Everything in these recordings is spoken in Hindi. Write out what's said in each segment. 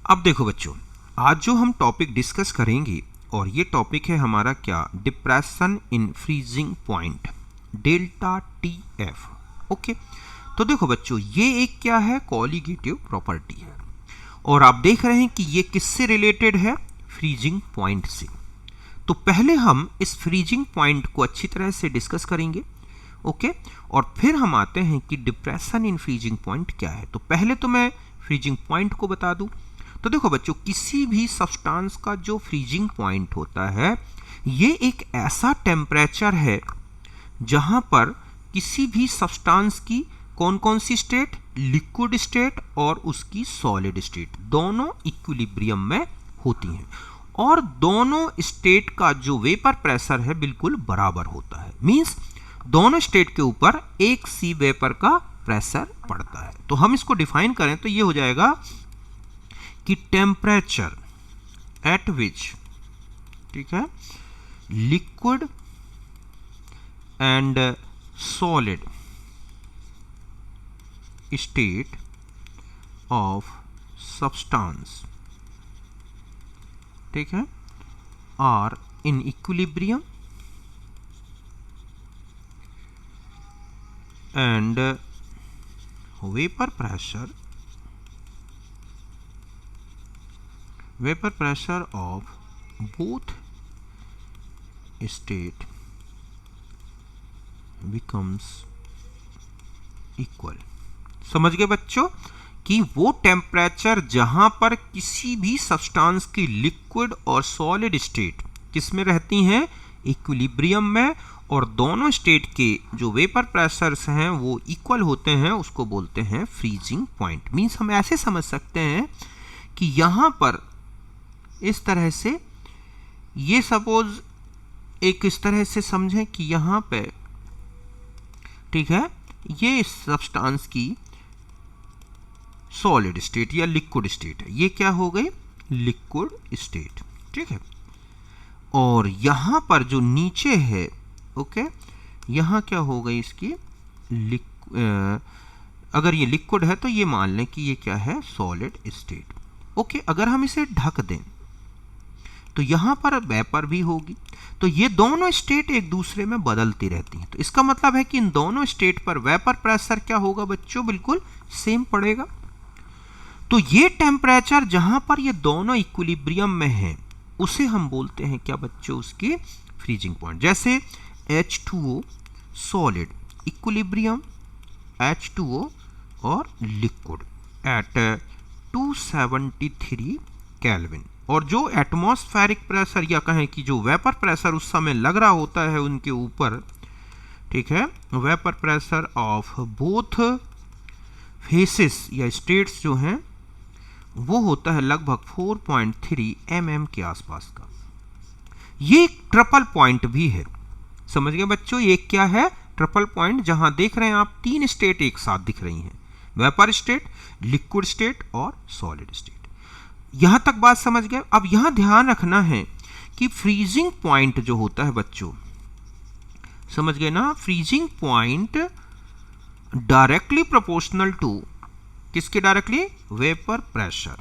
अब देखो बच्चों, आज जो हम टॉपिक डिस्कस करेंगे और ये टॉपिक है हमारा क्या, depression in freezing point, delta T F. Okay, तो देखो बच्चों, ये एक क्या है, कॉलिगेटिव प्रॉपर्टी है और आप देख रहे हैं कि ये किससे रिलेटेड है, फ्रीजिंग पॉइंट से। तो पहले हम इस फ्रीजिंग पॉइंट को अच्छी तरह से डिस्कस करेंगे, ओके, और फिर हम आते हैं कि डिप्रेशन इन फ्रीजिंग पॉइंट क्या है। तो पहले तो मैं फ्रीजिंग पॉइंट को बता दूं। तो देखो बच्चों, किसी भी सब्सटेंस का जो फ्रीजिंग पॉइंट होता है, ये एक ऐसा टेम्परेचर है जहां पर किसी भी सब्सटेंस की कौन कौन सी स्टेट, लिक्विड स्टेट और उसकी सॉलिड स्टेट, दोनों इक्विलिब्रियम में होती हैं और दोनों स्टेट का जो वेपर प्रेशर है बिल्कुल बराबर होता है। मींस दोनों स्टेट के ऊपर एक सी वेपर का प्रेशर पड़ता है। तो हम इसको डिफाइन करें तो ये हो जाएगा कि टेम्परेचर एट विच, ठीक है, liquid and solid state of substance, ठीक है, are in equilibrium and vapour pressure of both state becomes equal। समझ गए बच्चों कि वो टेम्परेचर जहां पर किसी भी सब्सटेंस की लिक्विड और सॉलिड स्टेट किस में रहती हैं, इक्विलिब्रियम में, और दोनों स्टेट के जो वेपर प्रेशर्स हैं वो इक्वल होते हैं, उसको बोलते हैं फ्रीजिंग पॉइंट। मींस हम ऐसे समझ सकते हैं कि यहां पर इस तरह से, ये सपोज एक इस तरह से समझें कि यहां पे, ठीक है, ये सब्सटेंस की सॉलिड स्टेट या लिक्विड स्टेट है, ये क्या हो गई, लिक्विड स्टेट, ठीक है, और यहां पर जो नीचे है, ओके, यहां क्या हो गई इसकी, अगर ये लिक्विड है तो ये मान लें कि ये क्या है, सॉलिड स्टेट। ओके, अगर हम इसे ढक दें तो यहां पर वेपर भी होगी, तो ये दोनों स्टेट एक दूसरे में बदलती रहती हैं। तो इसका मतलब है कि इन दोनों स्टेट पर वेपर प्रेशर क्या होगा बच्चों, बिल्कुल सेम पड़ेगा। तो ये टेम्परेचर जहां पर ये दोनों इक्विलिब्रियम में हैं, उसे हम बोलते हैं क्या बच्चों, उसकी फ्रीजिंग पॉइंट। जैसे H2O सॉलिड, इक्विलिब्रियम H2O और लिक्विड एट 273 केल्विन, और जो एटमॉस्फेरिक प्रेशर या कहें कि जो वेपर प्रेशर उस समय लग रहा होता है उनके ऊपर, ठीक है, vapour pressure of both faces या स्टेट्स जो हैं वो होता है लगभग 4.3 mm के आसपास का। ये एक ट्रिपल पॉइंट भी है, समझ गए बच्चों, ये क्या है, ट्रिपल पॉइंट, जहां देख रहे हैं आप तीन स्टेट एक साथ दिख रही हैं, वेपर स्टेट, लिक्विड स्टेट और सॉलिड स्टेट। यहां तक बात समझ गए। अब यहां ध्यान रखना है कि फ्रीजिंग पॉइंट जो होता है बच्चों, समझ गए ना, freezing point directly proportional to किसके, directly vapour pressure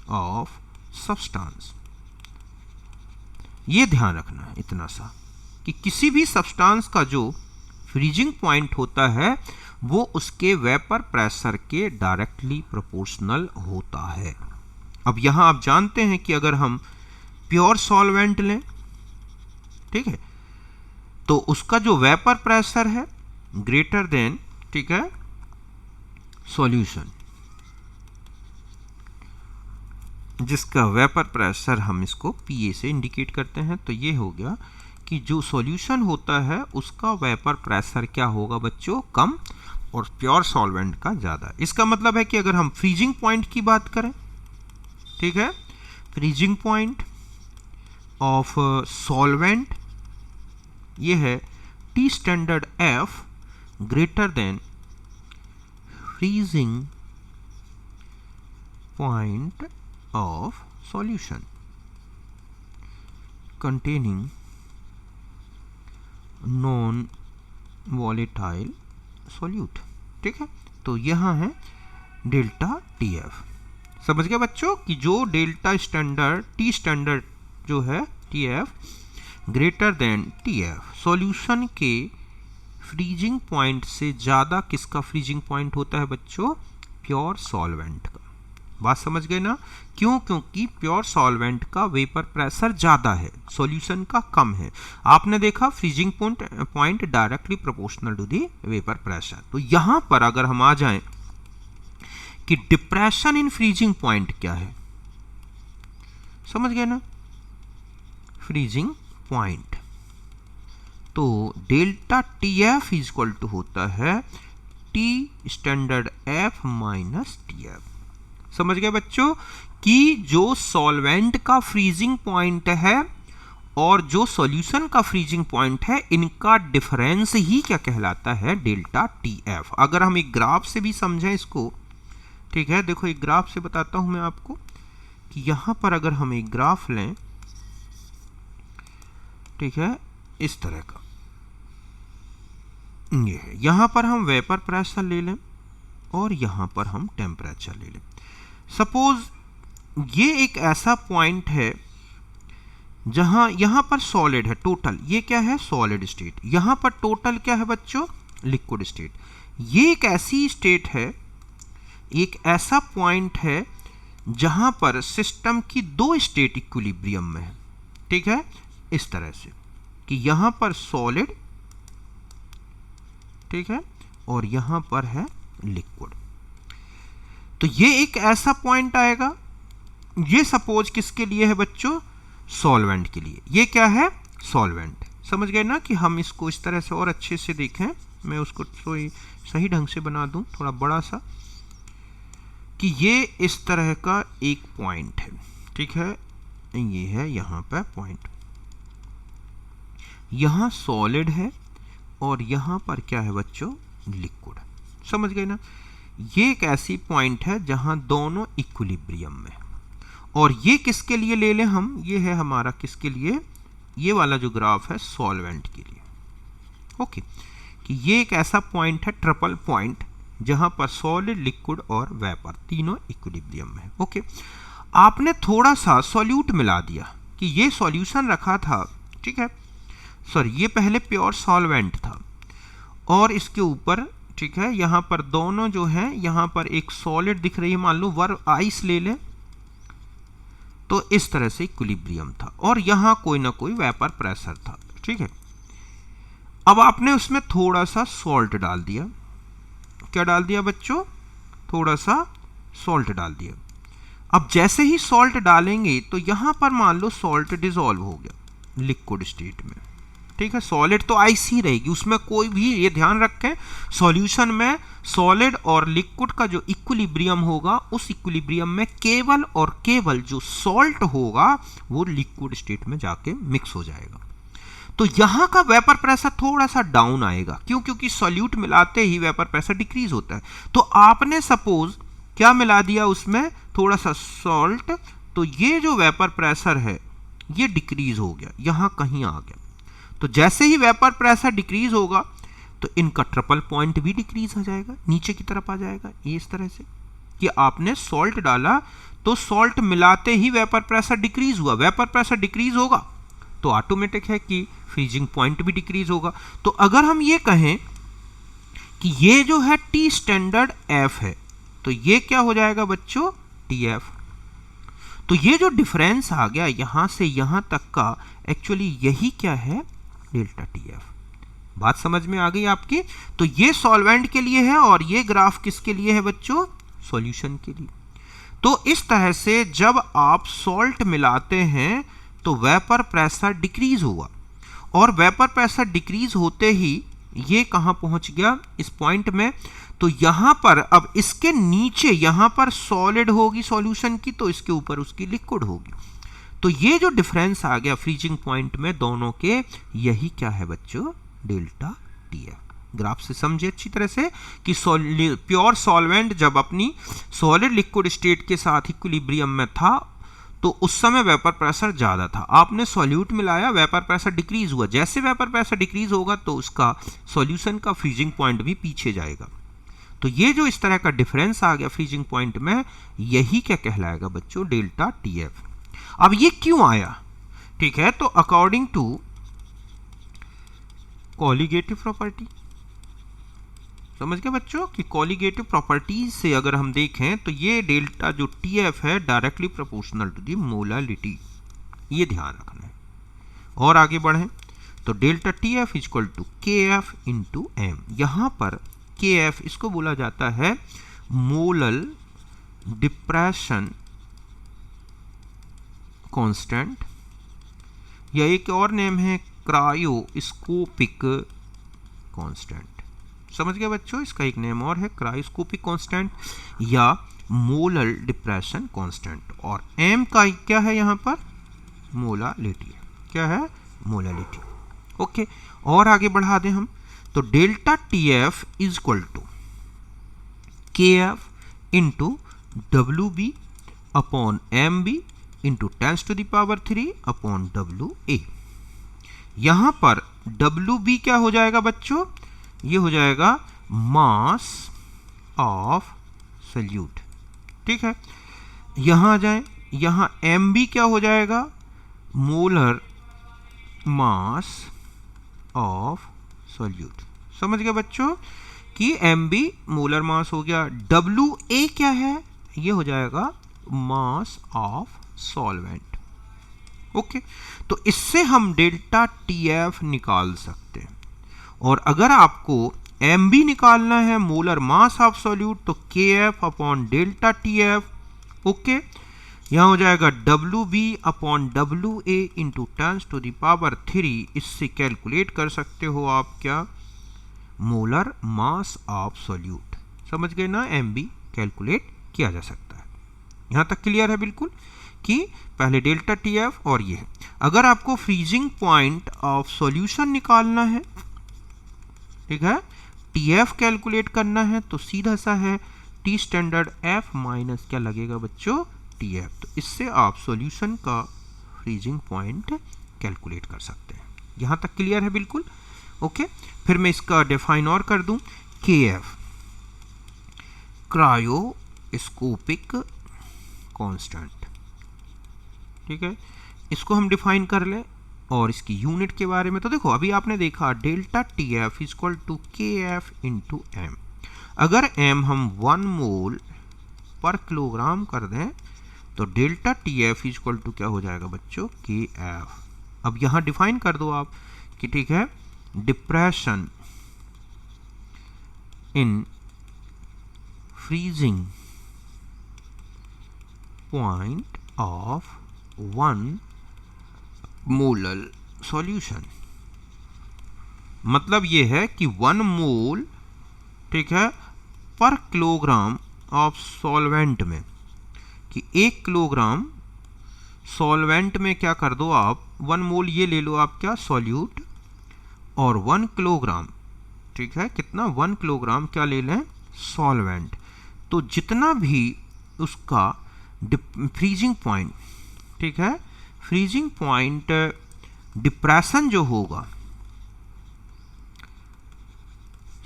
of substance. ये ध्यान रखना है इतना सा कि किसी भी सब्सटेंस का जो फ्रीजिंग पॉइंट होता है वो उसके वेपर प्रेशर के डायरेक्टली प्रोपोर्शनल होता है। अब यहां आप जानते हैं कि अगर हम प्योर सॉल्वेंट लें, ठीक है, तो उसका जो वेपर प्रेशर है ग्रेटर देन, ठीक है, सॉल्यूशन, जिसका वेपर प्रेशर हम इसको PA से इंडिकेट करते हैं। तो ये हो गया कि जो सॉल्यूशन होता है उसका वेपर प्रेशर क्या होगा बच्चों, कम, और प्योर सॉल्वेंट का ज़्यादा। इसका मतलब है कि अगर हम फ्रीजिंग पॉइंट की बात करें, ठीक है, फ्रीजिंग पॉइंट ऑफ सॉल्वेंट ये है T standard F greater than freezing point of solution containing non volatile solute, ठीक है। तो यहां है डेल्टा TF, समझ गए बच्चों कि जो डेल्टा स्टैंडर्ड टी स्टैंडर्ड जो है T F greater than T F solution के फ्रीजिंग पॉइंट से ज़्यादा किसका फ्रीजिंग पॉइंट होता है बच्चों? प्योर सॉल्वेंट का। बात समझ गए ना? क्यों? क्योंकि प्योर सॉल्वेंट का वेपर प्रेशर ज़्यादा है, सॉल्यूशन का कम है। आपने देखा freezing point directly proportional to the vapour pressure. तो यहाँ पर अगर हम आ जाएं कि डिप्रेशन इन फ्रीजिंग पॉइंट क्या है, समझ गए ना? फ्रीजिंग पॉइंट तो delta T F is equal to होता है T standard F minus T F. समझ गए बच्चों कि जो सॉल्वेंट का फ्रीजिंग पॉइंट है और जो सॉल्यूशन का फ्रीजिंग पॉइंट है, इनका डिफरेंस ही क्या कहलाता है? Delta T F. अगर हम एक ग्राफ से भी समझें इसको, ठीक है, देखो एक ग्राफ से बताता हूं मैं आपको कि यहां पर अगर हम एक ग्राफ लें, ठीक है, इस तरह का ये है, यहां पर हम वेपर प्रेशर ले लें और यहां पर हम टेम्परेचर ले लें। सपोज ये एक ऐसा पॉइंट है जहां यहां पर सॉलिड है टोटल, ये क्या है? Solid state. यहां पर टोटल क्या है बच्चों? Liquid state. ये एक ऐसी स्टेट है, एक ऐसा पॉइंट है जहां पर सिस्टम की दो स्टेट इक्विलिब्रियम में है, ठीक है, इस तरह से कि यहां पर सॉलिड, ठीक है, और यहां पर है लिक्विड। तो ये एक ऐसा पॉइंट आएगा, ये सपोज किसके लिए है बच्चों? सॉल्वेंट के लिए। ये क्या है? सॉल्वेंट। समझ गए ना कि हम इसको इस तरह से और अच्छे से देखें, मैं उसको सही ढंग से बना दूं थोड़ा बड़ा सा, कि ये इस तरह का एक पॉइंट है, ठीक है, ये है यहां पर पॉइंट, यहां सॉलिड है और यहां पर क्या है बच्चों? लिक्विड। समझ गए ना? ये एक ऐसी पॉइंट है जहां दोनों इक्विलिब्रियम में, और ये किसके लिए ले लें हम? ये है हमारा किसके लिए? ये वाला जो ग्राफ है सॉल्वेंट के लिए। ओके, कि ये एक ऐसा पॉइंट है, ट्रिपल पॉइंट, जहां पर सॉलिड, लिक्विड और वेपर तीनों इक्विलिब्रियम में है। ओके, आपने थोड़ा सा सॉल्यूट मिला दिया कि ये सॉल्यूशन रखा था, ठीक है, सॉरी ये पहले प्योर सॉल्वेंट था और इसके ऊपर, ठीक है, यहां पर दोनों जो है, यहां पर एक सॉलिड दिख रही है, मान लो वर आइस ले लें, तो इस तरह से इक्विलिब्रियम था और यहां कोई ना कोई वेपर प्रेशर था, ठीक है। अब आपने उसमें थोड़ा सा सॉल्ट डाल दिया। क्या डाल दिया बच्चों? थोड़ा सा सॉल्ट डाल दिया। अब जैसे ही सॉल्ट डालेंगे तो यहां पर मान लो सॉल्ट डिसॉल्व हो गया लिक्विड स्टेट में, ठीक है, सॉलिड तो आइस ही रहेगी, उसमें कोई भी, ये ध्यान रखें, सॉल्यूशन में सॉलिड और लिक्विड का जो इक्विलिब्रियम होगा, उस इक्विलिब्रियम में केवल और केवल जो सॉल्ट होगा वो लिक्विड स्टेट में जाके मिक्स हो जाएगा। तो यहां का वेपर प्रेशर थोड़ा सा डाउन आएगा। क्यों? क्योंकि सॉल्यूट मिलाते ही वेपर प्रेशर डिक्रीज होता है। तो आपने सपोज क्या मिला दिया उसमें? थोड़ा सा सॉल्ट, तो ये जो वेपर प्रेशर है ये डिक्रीज हो गया, यहां कहीं आ गया। तो जैसे ही वेपर प्रेशर डिक्रीज होगा तो इनका ट्रिपल पॉइंट भी डिक्रीज हो जाएगा, नीचे की तरफ आ जाएगा। ये इस तरह से कि आपने सॉल्ट डाला तो सॉल्ट मिलाते ही वेपर प्रेशर डिक्रीज हुआ, वेपर प्रेशर डिक्रीज होगा तो ऑटोमेटिक है कि फ्रीजिंग पॉइंट भी डिक्रीज होगा। तो अगर हम ये कहें कि ये जो है टी स्टैंडर्ड एफ है, तो ये क्या हो जाएगा बच्चों? T F. तो ये जो डिफरेंस आ गया यहां से यहां तक का, एक्चुअली यही क्या है? Delta T F. बात समझ में आ गई आपकी? तो ये सॉल्वेंट के लिए है और ये ग्राफ किसके लिए है बच्चों? सॉल्यूशन के लिए। तो इस तरह से जब आप सॉल्ट मिलाते हैं तो वेपर प्रेशर डिक्रीज हुआ, और वेपर प्रेशर डिक्रीज होते ही ये कहां पहुंच गया? इस पॉइंट में। तो यहां पर अब इसके नीचे यहां पर सॉलिड होगी सॉल्यूशन की, तो इसके ऊपर उसकी लिक्विड होगी। तो ये जो डिफरेंस आ गया फ्रीजिंग पॉइंट में दोनों के, यही क्या है बच्चों? Delta T F. ग्राफ से समझे अच्छी तरह से कि प्योर सॉल्वेंट जब अपनी सॉलिड लिक्विड स्टेट के साथ इक्विलिब्रियम में था तो उस समय वेपर प्रेशर ज़्यादा था। आपने सॉल्यूट मिलाया, वेपर प्रेशर डिक्रीज हुआ। जैसे वेपर प्रेशर डिक्रीज होगा तो उसका सॉल्यूशन का फ्रीजिंग पॉइंट भी पीछे जाएगा। तो ये जो इस तरह का डिफरेंस आ गया फ्रीजिंग पॉइंट में, यही क्या कहलाएगा बच्चों, डेल्टा TF। अब ये क्यों आया, ठीक है, तो अकॉर्डिंग टू कॉलिगेटिव प्रॉपर्टी, समझ गए बच्चों कि कॉलिगेटिव प्रॉपर्टीज से अगर हम देखें तो ये डेल्टा जो TF है directly proportional to the molality, ये ध्यान रखना है। और आगे बढ़ें तो delta TF equal to KF into M। यहाँ पर KF इसको बोला जाता है मोलल डिप्रेशन कांस्टेंट, या एक और नेम है क्रायोस्कोपिक कांस्टेंट। समझ गए बच्चों, इसका एक नेम और है क्रायोस्कोपिक कांस्टेंट या मोलल डिप्रेशन कांस्टेंट। और M का क्या है यहाँ पर, मोलालिटी। क्या है, मोलालिटी। ओके, और आगे बढ़ा दें हम तो delta TF is equal to KF into WB upon MB into 10⁻³ upon WA। यहां पर WB क्या हो जाएगा बच्चों, ये हो जाएगा मास ऑफ सॉल्यूट, ठीक है। यहां आ जाए, यहां MB क्या हो जाएगा, मोलर मास ऑफ सॉल्यूट। समझ गए बच्चों कि MB मोलर मास हो गया, WA क्या है, ये हो जाएगा मास ऑफ सॉल्वेंट। ओके, तो इससे हम डेल्टा TF निकाल सकते हैं। और अगर आपको MB निकालना है, मोलर मास ऑफ सॉल्यूट, तो KF upon delta TF। Okay, यहां हो जाएगा WB अपॉन WA इंटू 10⁻³। इससे कैलकुलेट कर सकते हो आप क्या, मोलर मास ऑफ सॉल्यूट। समझ गए ना, MB कैलकुलेट किया जा सकता है। यहां तक क्लियर है बिल्कुल कि पहले डेल्टा TF और ये है। अगर आपको फ्रीजिंग पॉइंट ऑफ सॉल्यूशन निकालना है, ठीक है, TF कैलकुलेट करना है, तो सीधा सा है T स्टैंडर्ड F माइनस क्या लगेगा बच्चों, TF। तो इससे आप सॉल्यूशन का फ्रीजिंग पॉइंट कैलकुलेट कर सकते हैं। यहां तक क्लियर है बिल्कुल। ओके, फिर मैं इसका डिफाइन और कर दूं, KF क्रायोस्कोपिक कांस्टेंट, ठीक है, इसको हम डिफाइन कर लें। और इसकी यूनिट के बारे में तो देखो, अभी आपने देखा delta TF equal to KF into M। अगर M हम 1 मोल पर किलोग्राम कर दें तो डेल्टा TF इक्वल टू क्या हो जाएगा बच्चों, KF। अब यहां डिफाइन कर दो आप कि ठीक है, depression in freezing point of 1 molal solution. मतलब ये है कि 1 मोल, ठीक है, पर किलोग्राम ऑफ सॉल्वेंट में, कि 1 किलोग्राम सॉल्वेंट में क्या कर दो आप, 1 मोल ये ले लो आप क्या, सॉल्यूट, और 1 किलोग्राम, ठीक है, कितना, 1 किलोग्राम क्या ले लें, सॉल्वेंट। तो जितना भी उसका फ्रीजिंग पॉइंट, ठीक है, फ्रीजिंग पॉइंट डिप्रेशन जो होगा,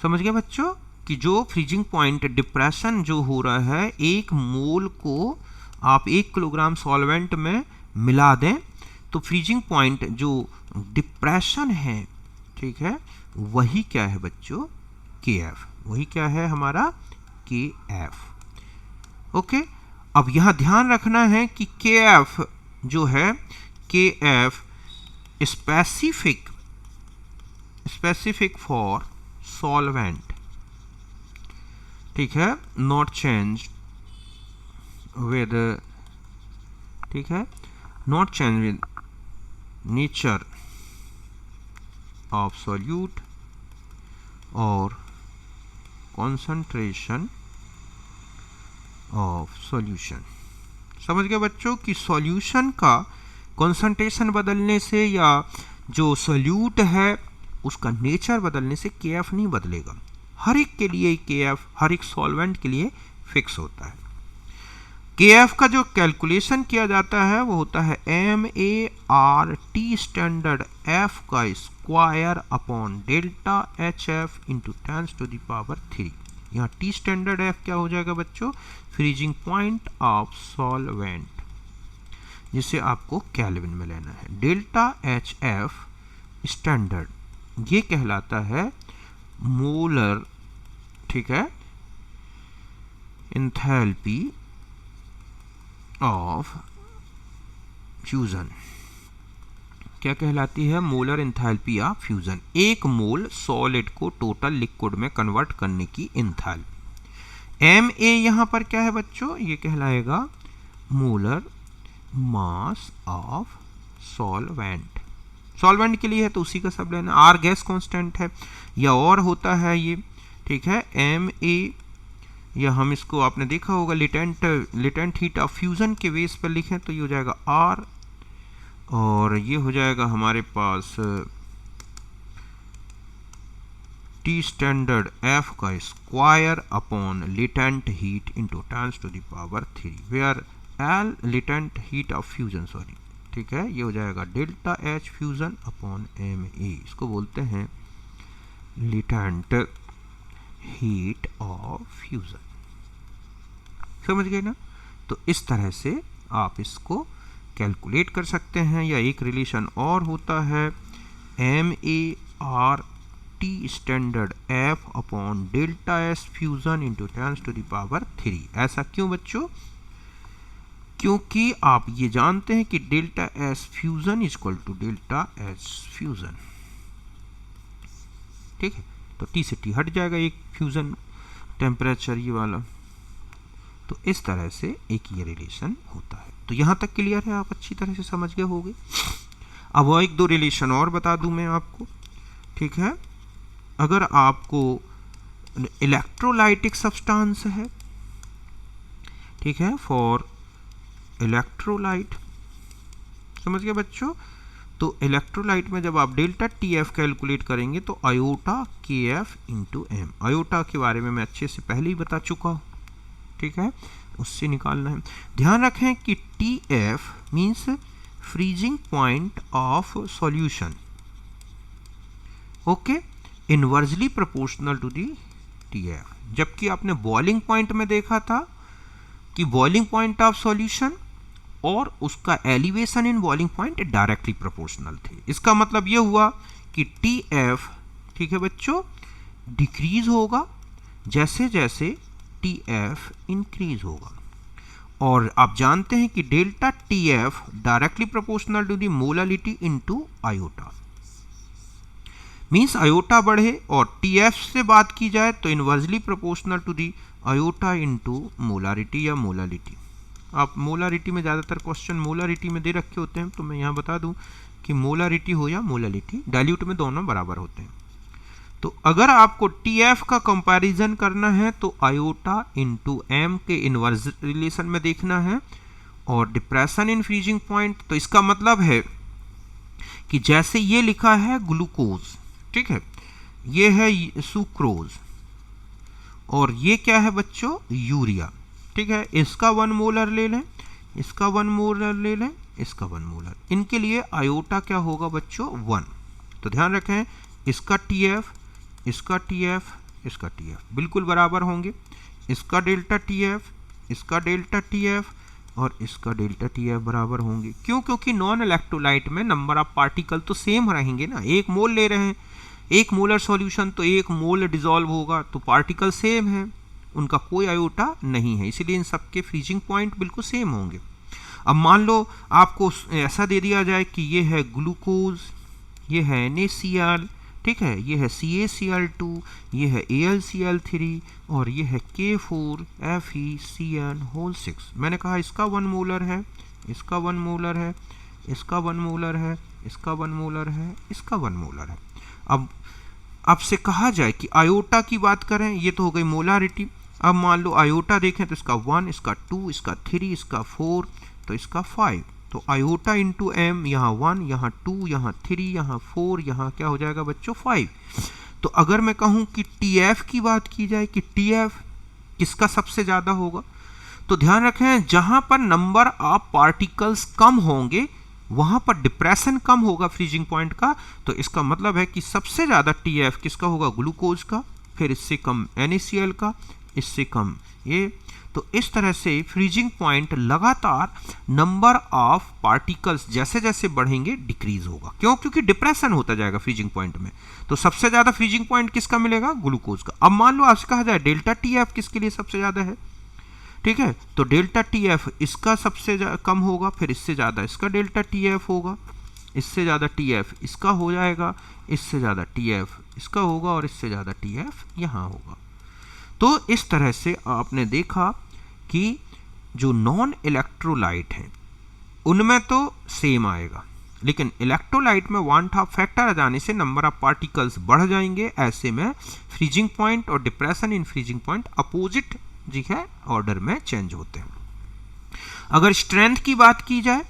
समझ गए बच्चों कि जो फ्रीजिंग पॉइंट डिप्रेशन जो हो रहा है, 1 मोल को आप 1 किलोग्राम सॉल्वेंट में मिला दें तो फ्रीजिंग पॉइंट जो डिप्रेशन है, ठीक है, वही क्या है बच्चों, KF। वही क्या है हमारा, KF। ओके, अब यहां ध्यान रखना है कि KF जो है, KF स्पेसिफिक फॉर सॉल्वेंट, ठीक है, नॉट चेंज विद, ठीक है, not change with nature of solute और कॉन्सेंट्रेशन ऑफ सॉल्यूशन। समझ गए बच्चों कि सॉल्यूशन का कॉन्सेंट्रेशन बदलने से या जो सॉल्यूट है उसका नेचर बदलने से KF नहीं बदलेगा। हर एक के लिए KF हर एक सॉल्वेंट के लिए फिक्स होता है। KF का जो कैलकुलेशन किया जाता है वो होता है MART स्टैंडर्ड F का square upon delta HF into 10⁻³ यहाँ टी स्टैंडर्ड एफ क्या हो जाएगा बच्चों, फ्रीजिंग पॉइंट ऑफ सॉल्वेंट, जिसे आपको केल्विन में लेना है। डेल्टा एच एफ स्टैंडर्ड ये कहलाता है मोलर, ठीक है, एंथैल्पी ऑफ फ्यूजन। क्या कहलाती है, मोलर एंथैल्पी ऑफ फ्यूजन, एक मोल सॉलिड को टोटल लिक्विड में कन्वर्ट करने की एंथैल्पी। एम ए यहाँ पर क्या है बच्चों, ये कहलाएगा molar mass of solvent. Solvent के लिए है तो उसी का सब लेना। आर गैस कांस्टेंट है या और होता है ये, ठीक है, एम ए, या हम इसको आपने देखा होगा लेटेंट हीट ऑफ फ्यूजन के बेस पर लिखें तो ये हो जाएगा आर, और ये हो जाएगा हमारे पास टी स्टैंडर्ड एफ का square upon latent heat into 10⁻³ where L latent heat of fusion, sorry, ठीक है, ये हो जाएगा delta H fusion upon M A, इसको बोलते हैं लेटेंट हीट ऑफ फ्यूजन। समझ गए ना? तो इस तरह से आप इसको कैलकुलेट कर सकते हैं। या एक रिलेशन और होता है M A R T standard F upon delta S fusion into 10⁻³। ऐसा क्यों बच्चों? क्योंकि आप ये जानते हैं कि delta S fusion is equal to delta H fusion, ठीक है, तो टी से टी हट जाएगा एक फ्यूजन टेम्परेचर ये वाला। तो इस तरह से एक ये रिलेशन होता है। तो यहाँ तक क्लियर है, आप अच्छी तरह से समझ गए होंगे। अब वो एक दो रिलेशन और बता दूं मैं आपको, ठीक है। अगर आपको इलेक्ट्रोलाइटिक सब्सटेंस है, ठीक है, फॉर इलेक्ट्रोलाइट, समझ गए बच्चों, तो इलेक्ट्रोलाइट में जब आप डेल्टा टी एफ कैलकुलेट करेंगे तो आयोटा के एफ इंटू एम, आयोटा के बारे में मैं अच्छे से पहले ही बता चुका हूँ, ठीक है, उससे निकालना है। ध्यान रखें कि T F means freezing point of solution, okay, inversely proportional to the T F. जबकि आपने बॉइलिंग पॉइंट में देखा था कि बॉइलिंग पॉइंट ऑफ सॉल्यूशन और उसका elevation in boiling point directly proportional थे। इसका मतलब यह हुआ कि टी एफ, ठीक है बच्चों, डिक्रीज होगा जैसे जैसे टी एफ इंक्रीज होगा। और आप जानते हैं कि delta T F directly proportional to the molality into iota, means iota बढ़े और टी एफ से बात की जाए तो inversely proportional to the iota into molarity या मोलालिटी। आप मोलारिटी में ज़्यादातर क्वेश्चन मोलारिटी में दे रखे होते हैं, तो मैं यहाँ बता दूं कि मोलारिटी हो या मोलालिटी, डाइल्यूट में दोनों बराबर होते हैं। तो अगर आपको टीएफ का कंपैरिजन करना है तो आयोटा इंटू एम के इनवर्स रिलेशन में देखना है। और डिप्रेशन इन फ्रीजिंग पॉइंट, तो इसका मतलब है कि जैसे ये लिखा है ग्लूकोज, ठीक है, ये है सुक्रोज, और ये क्या है बच्चों, यूरिया, ठीक है। इसका 1 मोलर ले लें, इसका 1 मोलर ले लें, इसका 1 मोलर, इनके लिए आयोटा क्या होगा बच्चों, 1। तो ध्यान रखें इसका टीएफ, इसका टीएफ, इसका टीएफ बिल्कुल बराबर होंगे। इसका डेल्टा टीएफ, इसका डेल्टा टीएफ और इसका डेल्टा टीएफ बराबर होंगे। क्यों? क्योंकि नॉन इलेक्ट्रोलाइट में नंबर ऑफ पार्टिकल तो सेम रहेंगे ना। 1 मोल ले रहे हैं, 1 मोलर सॉल्यूशन, तो 1 मोल डिसॉल्व होगा, तो पार्टिकल सेम है, उनका कोई आयोटा नहीं है, इसीलिए इन सबके फ्रीजिंग पॉइंट बिल्कुल सेम होंगे। अब मान लो आपको ऐसा दे दिया जाए कि ये है ग्लूकोज, ये है NaCl, ठीक है, ये है CaCl2, ये है AlCl3 और ये है K4FeCN6। मैंने कहा इसका 1 मोलर है, इसका 1 मोलर है, इसका 1 मोलर है, इसका 1 मोलर है, इसका 1 मोलर है। अब आपसे कहा जाए कि आयोटा की बात करें, ये तो हो गई मोलारिटी। अब मान लो आयोटा देखें तो इसका 1, इसका 2, इसका 3, इसका 4, तो इसका 5। तो आयोटा इंटू एम, यहाँ 1, यहाँ 2, यहाँ 3, यहाँ 4, यहाँ क्या हो जाएगा बच्चों, 5। तो अगर मैं कहूँ कि टीएफ की बात की जाए कि टीएफ किसका सबसे ज़्यादा होगा, तो ध्यान रखें जहाँ पर नंबर ऑफ पार्टिकल्स कम होंगे वहाँ पर डिप्रेशन कम होगा फ्रीजिंग पॉइंट का। तो इसका मतलब है कि सबसे ज़्यादा टीएफ किसका होगा, ग्लूकोज का। फिर इससे कम NaCl का, इससे कम ये। तो इस तरह से फ्रीजिंग पॉइंट लगातार नंबर ऑफ पार्टिकल्स जैसे जैसे बढ़ेंगे डिक्रीज होगा। क्यों? क्योंकि डिप्रेशन होता जाएगा फ्रीजिंग पॉइंट में। तो सबसे ज्यादा फ्रीजिंग पॉइंट किसका मिलेगा? ग्लूकोज का। अब मान लो आपसे कहा जाए डेल्टा TF किसके लिए सबसे ज्यादा है, ठीक है, तो डेल्टा TF इसका सबसे कम होगा, फिर इससे ज्यादा इसका डेल्टा TF होगा, इससे ज्यादा TF इसका हो जाएगा, इससे ज्यादा TF इसका होगा और इससे ज्यादा TF यहां होगा। तो इस तरह से आपने देखा कि जो नॉन इलेक्ट्रोलाइट हैं उनमें तो सेम आएगा, लेकिन इलेक्ट्रोलाइट में वन हाफ फैक्टर आ जाने से नंबर ऑफ पार्टिकल्स बढ़ जाएंगे। ऐसे में फ्रीजिंग पॉइंट और depression in freezing point opposite जी है ऑर्डर में चेंज होते हैं। अगर स्ट्रेंथ की बात की जाए,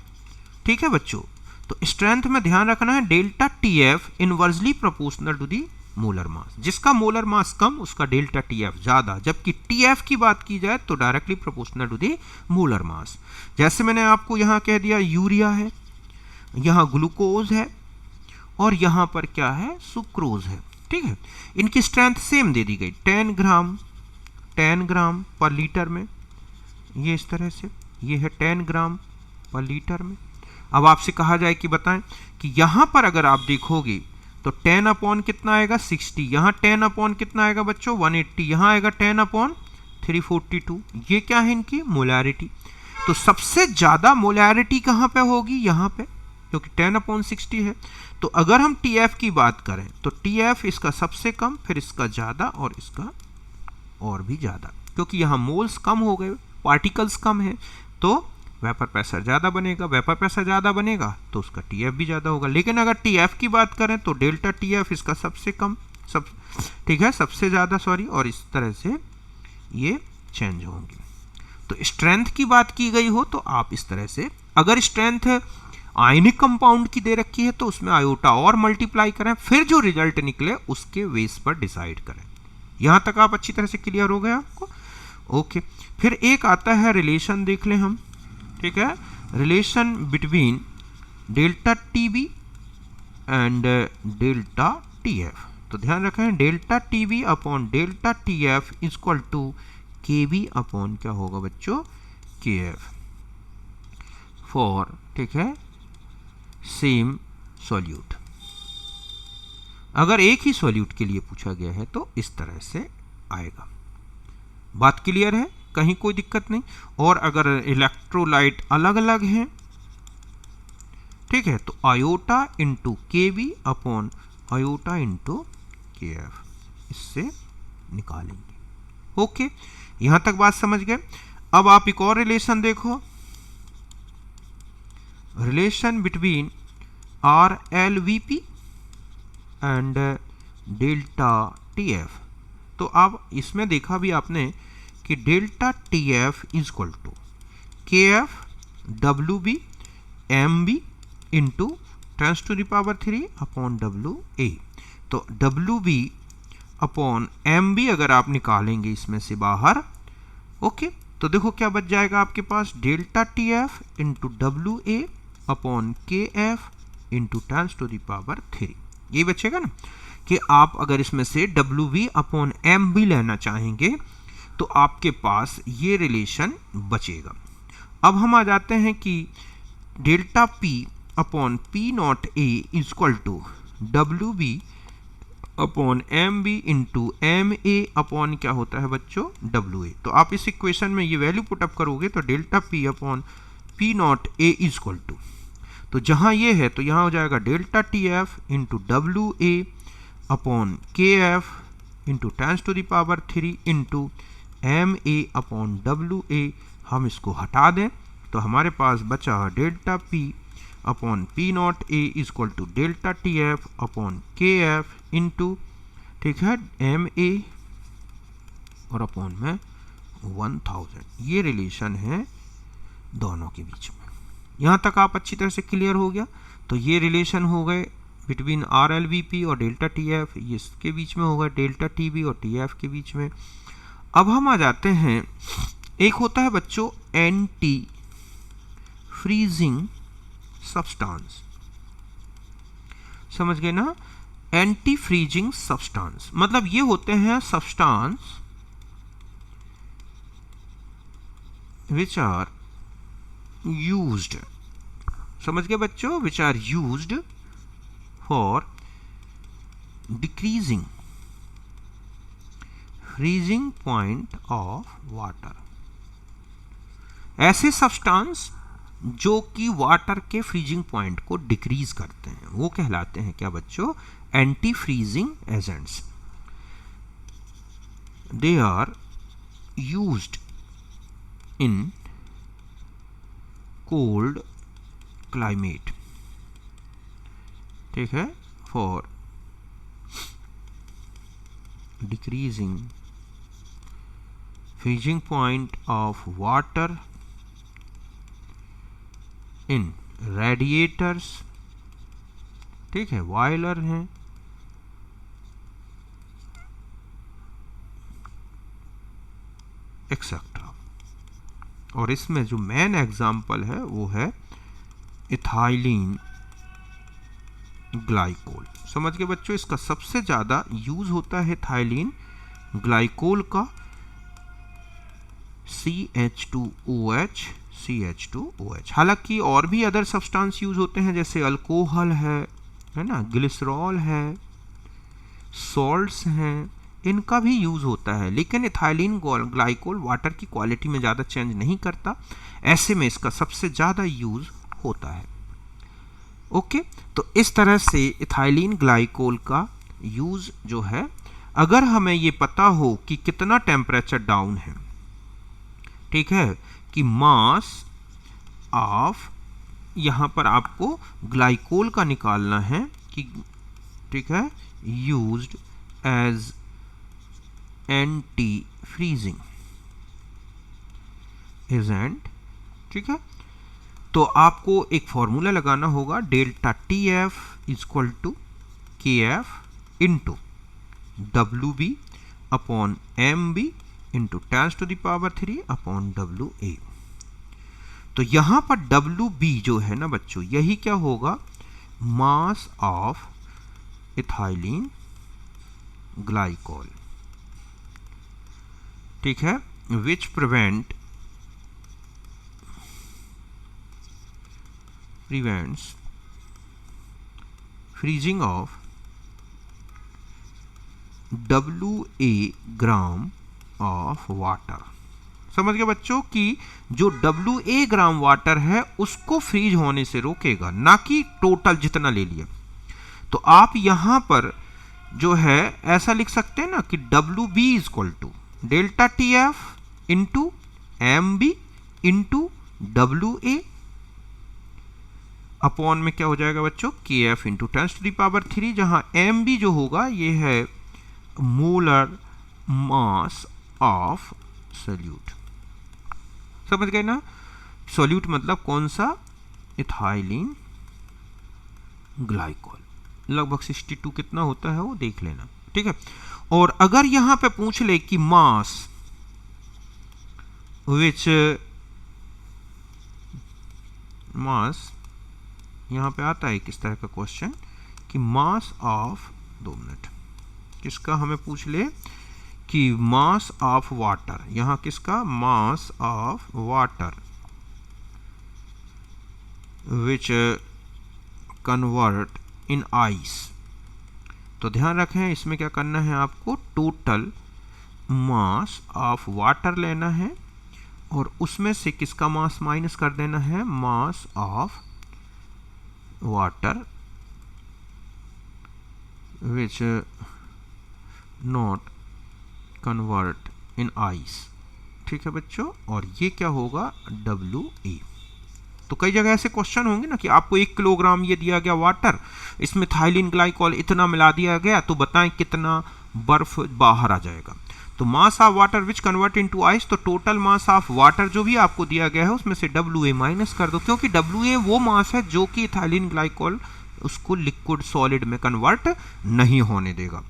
ठीक है बच्चों, तो स्ट्रेंथ में ध्यान रखना है delta TF inversely proportional to the molar mass. जिसका मोलर मास कम उसका डेल्टा TF ज्यादा, जबकि TF की बात की जाए तो directly proportional to the molar mass. जैसे मैंने आपको यहां कह दिया यूरिया है, यहां ग्लूकोज है और यहां पर क्या है? सुक्रोज है, ठीक है। इनकी स्ट्रेंथ सेम दे दी गई 10 ग्राम पर लीटर में, ये इस तरह से, ये है 10 ग्राम पर लीटर में। अब आपसे कहा जाए कि बताएं कि यहां पर अगर आप देखोगे तो 10 अपॉन कितना आएगा? 60। यहाँ 10 अपॉन कितना आएगा बच्चों? 180। यहाँ आएगा 10 अपॉन 342। ये क्या है? इनकी मोलैरिटी। तो सबसे ज्यादा मोलैरिटी कहाँ पे होगी? यहाँ पे, क्योंकि 10 अपॉन 60 है। तो अगर हम TF की बात करें तो TF इसका सबसे कम, फिर इसका ज्यादा और इसका और भी ज्यादा, क्योंकि यहाँ मोल्स कम हो गए, पार्टिकल्स कम है, तो वेपर प्रेशर ज़्यादा बनेगा। वेपर प्रेशर ज़्यादा बनेगा तो उसका TF भी ज़्यादा होगा। लेकिन अगर TF की बात करें तो डेल्टा TF इसका सबसे कम, ठीक है, सबसे ज़्यादा, सॉरी, और इस तरह से ये चेंज होंगे। तो स्ट्रेंथ की बात की गई हो तो आप इस तरह से, अगर स्ट्रेंथ आयनिक कंपाउंड की दे रखी है तो उसमें आयोटा और मल्टीप्लाई करें, फिर जो रिजल्ट निकले उसके बेस पर डिसाइड करें। यहां तक आप अच्छी तरह से क्लियर हो गया आपको? ओके। फिर एक आता है रिलेशन, देख लें हम, ठीक है, relation between delta TB and delta TF। तो ध्यान रखें delta TB upon delta TF equal to KB upon क्या होगा बच्चों? KF फॉर, ठीक है, सेम सॉल्यूट। अगर एक ही सॉल्यूट के लिए पूछा गया है तो इस तरह से आएगा। बात क्लियर है? कहीं कोई दिक्कत नहीं। और अगर इलेक्ट्रोलाइट अलग अलग हैं, ठीक है, तो iota into KB upon iota into KF, इससे निकालेंगे। ओके, यहां तक बात समझ गए। अब आप एक और रिलेशन देखो, relation between RLVP and delta TF। तो अब इसमें देखा भी आपने कि delta TF equal to KF WB MB into 10⁻³ upon WA। तो WB अपॉन MB अगर आप निकालेंगे इसमें से बाहर, ओके, तो देखो क्या बच जाएगा आपके पास? Delta TF into WA upon KF into 10⁻³ ये बचेगा ना। कि आप अगर इसमें से WB अपॉन MB लेना चाहेंगे तो आपके पास ये रिलेशन बचेगा। अब हम आ जाते हैं कि delta P upon P0A equal to WB upon MB into MA upon क्या होता है बच्चों? WA। तो आप इस इक्वेशन में ये वैल्यू पुटअप करोगे तो delta P upon P0A equal to, तो जहां ये है तो यहां हो जाएगा delta TF into WA upon KF into 10⁻³ into MA upon WA। हम इसको हटा दें तो हमारे पास बचा delta P upon P0A equal to delta TF upon KF into, ठीक है, MA और अपॉन में 1000। ये रिलेशन है दोनों के बीच में। यहाँ तक आप अच्छी तरह से क्लियर हो गया। तो ये रिलेशन हो गए बिटवीन RLVP और डेल्टा TF, ये इसके बीच में होगा डेल्टा TB और TF के बीच में। अब हम आ जाते हैं, एक होता है बच्चों एंटी फ्रीजिंग सब्सटेंस, समझ गए ना? एंटी फ्रीजिंग सब्सटेंस, मतलब ये होते हैं सब्सटेंस विच आर यूज्ड, समझ गए बच्चों, which are used for decreasing freezing point of water. ऐसे सब्सटेंस जो कि वाटर के फ्रीजिंग पॉइंट को डिक्रीज करते हैं वो कहलाते हैं क्या बच्चों, anti freezing agents. They are used in cold climate, ठीक है, for decreasing freezing point of water in radiators, ठीक है, बॉयलर हैं, एक्सेट्रा। और इसमें जो मेन एग्जाम्पल है वो है इथाइलिन ग्लाइकोल। समझ गए बच्चों, इसका सबसे ज़्यादा यूज होता है इथाइलिन ग्लाइकोल का, CH2OH CH2OH। हालांकि और भी अदर सब्सटेंस यूज होते हैं जैसे अल्कोहल है ना, ग्लिसरॉल है, सॉल्ट्स हैं, इनका भी यूज होता है, लेकिन इथाइलिन ग्लाइकोल वाटर की क्वालिटी में ज़्यादा चेंज नहीं करता, ऐसे में इसका सबसे ज़्यादा यूज होता है। ओके, तो इस तरह से इथाइलिन ग्लाइकोल का यूज जो है, अगर हमें ये पता हो कि कितना टेम्परेचर डाउन है, ठीक है, कि मास ऑफ, यहाँ पर आपको ग्लाइकोल का निकालना है कि, ठीक है, used as anti freezing agent, ठीक है, तो आपको एक फॉर्मूला लगाना होगा, delta TF equal to KF into WB upon MB into 10⁻³ upon WA। तो यहां पर WB जो है ना बच्चों, यही क्या होगा, मास ऑफ इथाइलिन ग्लाइकोल, ठीक है, विच prevents freezing of WA gram of water. समझ गए बच्चों कि जो WA ग्राम वाटर है उसको फ्रीज होने से रोकेगा, ना कि टोटल जितना ले लिया। तो आप यहां पर जो है ऐसा लिख सकते हैं ना कि WB equal to delta TF into MB into WA upon में क्या हो जाएगा बच्चों, KF इंटू 10⁻³ जहां MB जो होगा ये है मोलर मास ऑफ सोल्यूट। समझ गए ना, सोल्यूट मतलब कौन सा, इथाइलिन ग्लाइकोल। लगभग 62 कितना होता है वो देख लेना, ठीक है। और अगर यहां पे पूछ ले कि मास विच मास, यहां पे आता है किस तरह का क्वेश्चन कि मास ऑफ, 2 मिनट, किसका हमें पूछ ले कि मास ऑफ वाटर, यहां किसका, mass of water which convert in ice. तो ध्यान रखें इसमें क्या करना है आपको, टोटल मास ऑफ वाटर लेना है और उसमें से किसका मास माइनस कर देना है, mass of water which not convert in ice, ठीक है बच्चों, और ये क्या होगा, WA। तो कई जगह ऐसे क्वेश्चन होंगे ना कि आपको 1 किलोग्राम ये दिया गया वाटर, इसमें थाइलिन ग्लाइकोल इतना मिला दिया गया, तो बताएं कितना बर्फ बाहर आ जाएगा। तो mass of water which convert into ice, तो टोटल मास ऑफ वाटर जो भी आपको दिया गया है उसमें से WA माइनस कर दो, क्योंकि WA वो मास है जो कि इथाइलिन ग्लाइकोल उसको लिक्विड सॉलिड में कन्वर्ट नहीं होने देगा।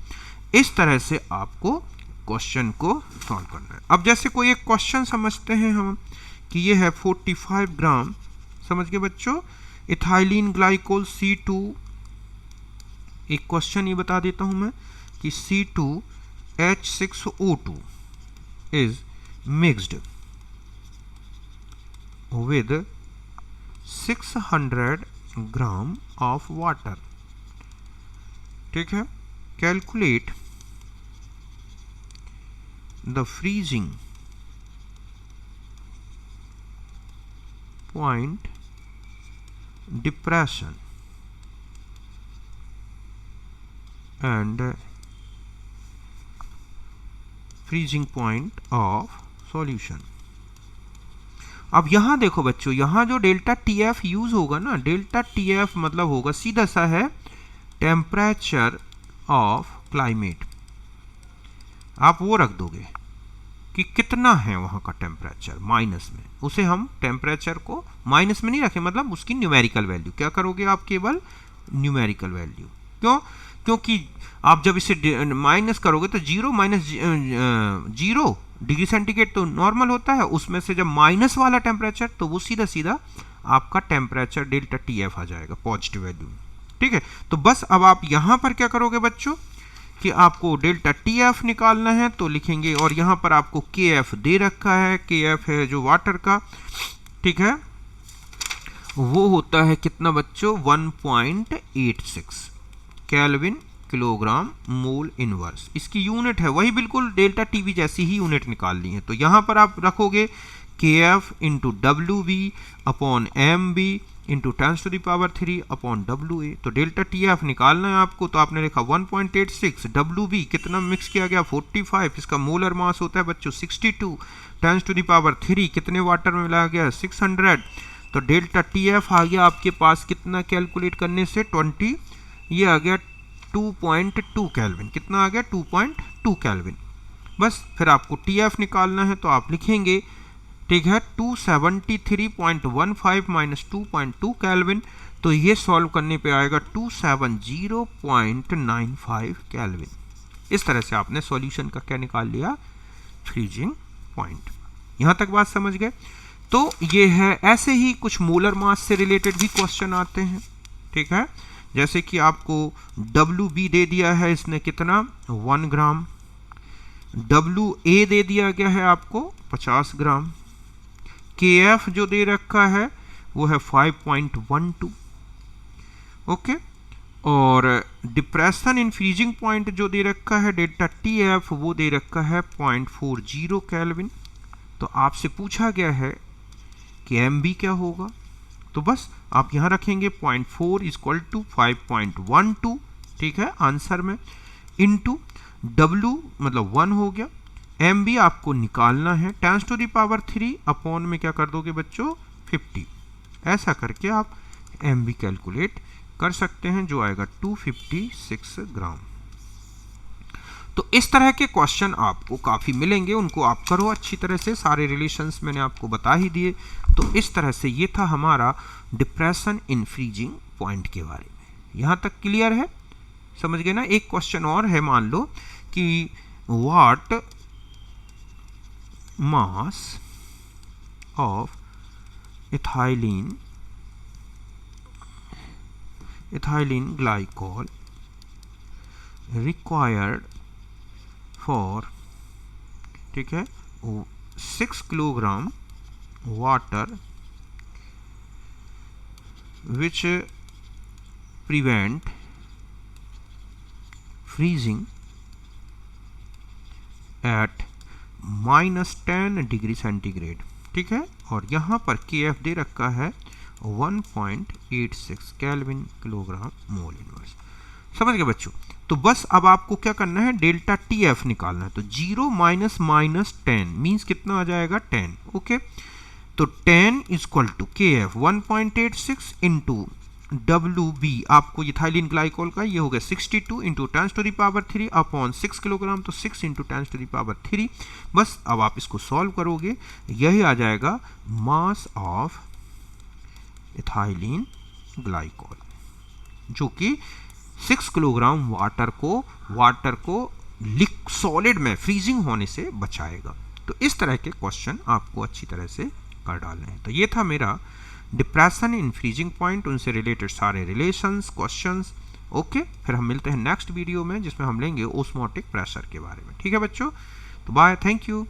इस तरह से आपको क्वेश्चन को सॉल्व करना है। अब जैसे कोई एक क्वेश्चन समझते हैं हम कि ये है 45 ग्राम, समझ गए बच्चों, इथाइलिन ग्लाइकोल C2 एक क्वेश्चन ये बता देता हूं मैं कि C2H6O2 is mixed with 600 gram of water. ठीक है, calculate the freezing point, depression and freezing point of solution. अब यहां देखो बच्चों, यहां जो डेल्टा TF यूज होगा ना, डेल्टा TF मतलब होगा सीधा सा है टेम्परेचर ऑफ क्लाइमेट। आप वो रख दोगे कि कितना है वहां का टेम्परेचर माइनस में, उसे हम टेम्परेचर को माइनस में नहीं रखें, मतलब उसकी न्यूमेरिकल वैल्यू क्या करोगे आप, केवल न्यूमेरिकल वैल्यू। क्यों? क्योंकि आप जब इसे माइनस करोगे तो 0 माइनस 0 डिग्री सेंटीग्रेड तो नॉर्मल होता है, उसमें से जब माइनस वाला टेम्परेचर तो वो सीधा सीधा आपका टेम्परेचर डेल्टा TF आ जाएगा, पॉजिटिव वैल्यू। ठीक है, तो बस अब आप यहां पर क्या करोगे बच्चों कि आपको डेल्टा TF निकालना है, तो लिखेंगे, और यहां पर आपको KF दे रखा है, KF है जो वाटर का, ठीक है, वो होता है कितना बच्चों, 1.86 केल्विन किलोग्राम मोल इनवर्स। इसकी यूनिट है वही बिल्कुल डेल्टा TB जैसी ही यूनिट निकालनी है। तो यहां पर आप रखोगे KF into WB upon MB into 10⁻³ upon WA। तो डेल्टा TF निकालना है आपको, तो आपने लिखा 1.86, WB कितना मिक्स किया गया 45, इसका मोलर मास होता है बच्चों 62, 10⁻³ कितने वाटर में मिलाया गया 600। तो डेल्टा TF आ गया आपके पास कितना कैलकुलेट करने से 20, ये आ गया 2.2 केल्विन। कितना आ गया 2.2 केल्विन। बस फिर आपको TF निकालना है, तो आप लिखेंगे, ठीक है, 273.15 माइनस 2.2 केल्विन। तो ये सॉल्व करने पे आएगा 270.95 केल्विन। इस तरह से आपने सॉल्यूशन का क्या निकाल लिया, फ्रीजिंग पॉइंट। यहां तक बात समझ गए? तो ये है, ऐसे ही कुछ मोलर मास से रिलेटेड भी क्वेश्चन आते हैं। ठीक है, जैसे कि आपको WB दे दिया है, इसने कितना 1 ग्राम, WA दे दिया गया है आपको 50 ग्राम, KF जो दे रखा है वो है 5.12, ओके, और डिप्रेशन इन फ्रीजिंग पॉइंट जो दे रखा है डेल्टा TF वो दे रखा है 0.40 केल्विन। तो आपसे पूछा गया है कि MB क्या होगा, तो बस आप यहां रखेंगे 0.4 इक्वल टू 5.12, ठीक है, आंसर में, इनटू W मतलब 1 हो गया, MB आपको निकालना है 10⁻³ अपॉन में क्या कर दोगे बच्चों 50। ऐसा करके आप MB कैलकुलेट कर सकते हैं, जो आएगा 256 ग्राम। तो इस तरह के क्वेश्चन आपको काफ़ी मिलेंगे, उनको आप करो अच्छी तरह से, सारे रिलेशंस मैंने आपको बता ही दिए। तो इस तरह से ये था हमारा डिप्रेशन इन फ्रीजिंग पॉइंट के बारे में। यहाँ तक क्लियर है, समझ गए ना? एक क्वेश्चन और है, मान लो कि what mass of ethylene glycol required for, ठीक है, 6 kilogram water which prevent freezing at -10 degree centigrade. ठीक है, और यहाँ पर KF दे रखा है 1.86 केल्विन किलोग्राम मोल इनवर्स। समझ गए बच्चों? तो बस अब आपको क्या करना है, डेल्टा TF निकालना है। तो 0 माइनस -10 मीन्स कितना आ जाएगा 10, ओके। तो 10 equal to KF 1.86 into WB आपको इथाइलिन ग्लाइकोल का ये हो गया 62 इंटू 10⁻³ अपॉन 6 किलोग्राम, तो 6 इंटू 10⁻³। बस अब आप इसको सॉल्व करोगे, यही आ जाएगा मास ऑफ इथाइलिन ग्लाइकोल, जो कि 6 किलोग्राम वाटर को सॉलिड में फ्रीजिंग होने से बचाएगा। तो इस तरह के क्वेश्चन आपको अच्छी तरह से कर डालने हैं। तो ये था मेरा डिप्रेशन इन फ्रीजिंग पॉइंट, उनसे रिलेटेड सारे रिलेशंस, क्वेश्चंस ओके, फिर हम मिलते हैं नेक्स्ट वीडियो में जिसमें हम लेंगे ओस्मोटिक प्रेशर के बारे में। ठीक है बच्चों, तो बाय, थैंक यू।